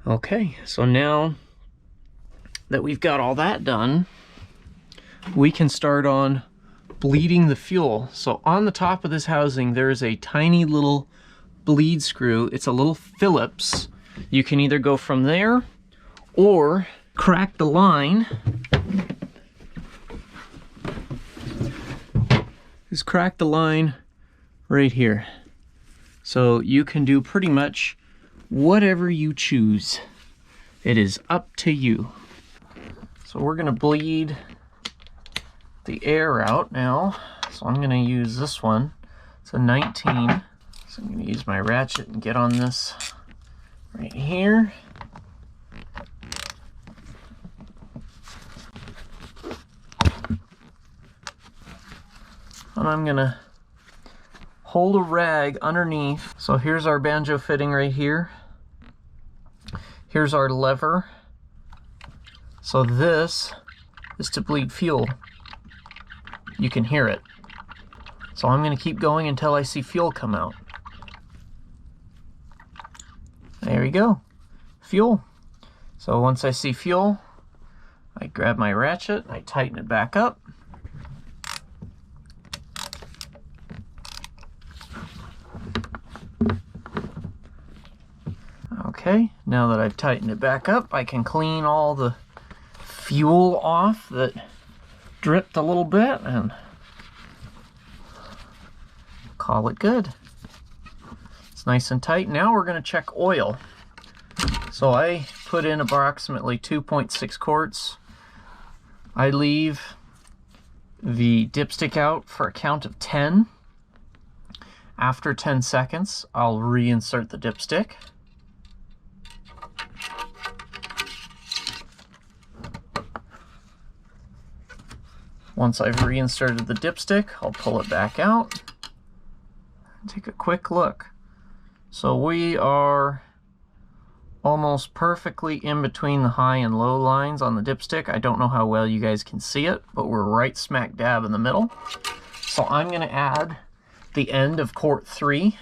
Okay, so now that we've got all that done, we can start on bleeding the fuel. So on the top of this housing, there is a tiny little bleed screw. It's a little Phillips. You can either go from there or crack the line. Just crack the line right here. So you can do pretty much whatever you choose. It is up to you. So we're gonna bleed the air out now. So I'm gonna use this one. It's a 19. So I'm gonna use my ratchet and get on this right here. And I'm gonna hold a rag underneath. So here's our banjo fitting right here. Here's our lever. So this is to bleed fuel. You can hear it. So I'm gonna keep going until I see fuel come out. There we go, fuel. So once I see fuel, I grab my ratchet, I tighten it back up. Okay, now that I've tightened it back up, I can clean all the fuel off that dripped a little bit and call it good. It's nice and tight. Now we're going to check oil. So I put in approximately 2.6 quarts. I leave the dipstick out for a count of 10. After 10 seconds, I'll reinsert the dipstick. Once I've reinserted the dipstick, I'll pull it back out. Take a quick look. So we are almost perfectly in between the high and low lines on the dipstick. I don't know how well you guys can see it, but we're right smack dab in the middle. So I'm gonna add the end of quart 3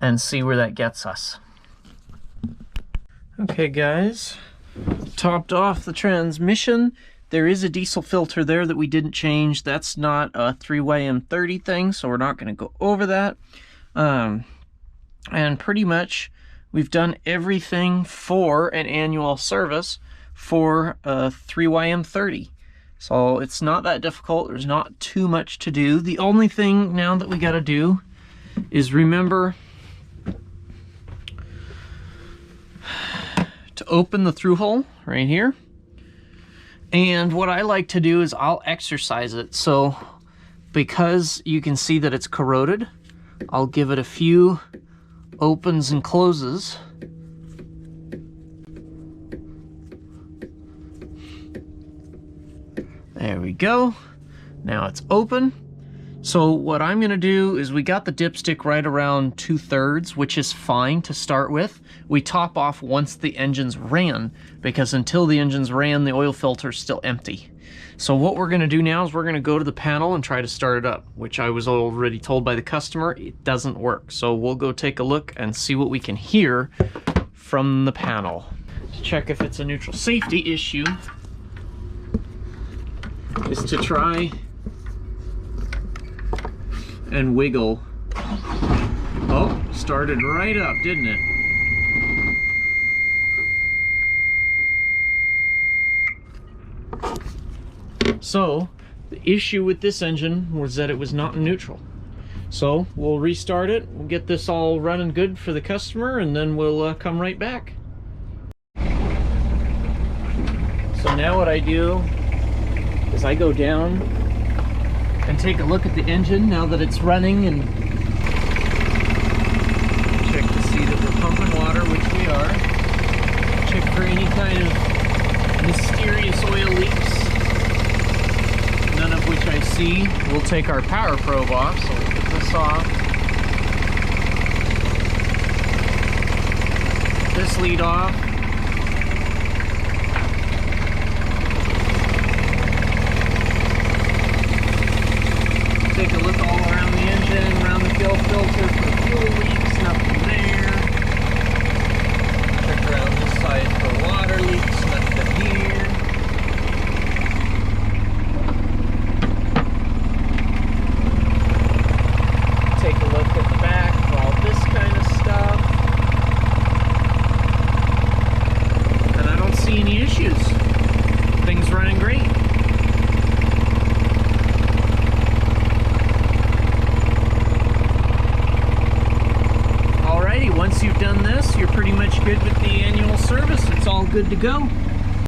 and see where that gets us. Okay guys, topped off the transmission. There is a diesel filter there that we didn't change. That's not a 3YM30 thing, so we're not going to go over that. And pretty much we've done everything for an annual service for a 3YM30. So it's not that difficult. There's not too much to do. The only thing now that we got to do is remember to open the through hole right here. And what I like to do is I'll exercise it. So because you can see that it's corroded, I'll give it a few opens and closes. There we go. Now it's open. So what I'm gonna do is we got the dipstick right around 2/3, which is fine to start with. We top off once the engines ran, because until the engines ran, the oil filter is still empty. So what we're gonna do now is we're gonna go to the panel and try to start it up, which I was already told by the customer, it doesn't work. So we'll go take a look and see what we can hear from the panel. To check if it's a neutral safety issue, is to try and wiggle. Oh, started right up, didn't it? So, the issue with this engine was that it was not in neutral. So, we'll restart it, we'll get this all running good for the customer, and then we'll come right back. So now what I do is I go down and take a look at the engine now that it's running and check to see that we're pumping water, which we are. Check for any kind of mysterious oil leaks, none of which I see. We'll take our power probe off, so we'll get this off. This lead off. Take a look all around the engine, around the fuel filter for fuel leaks, nothing there. Check around see any issues. Things running great. Alrighty, once you've done this, you're pretty much good with the annual service. It's all good to go.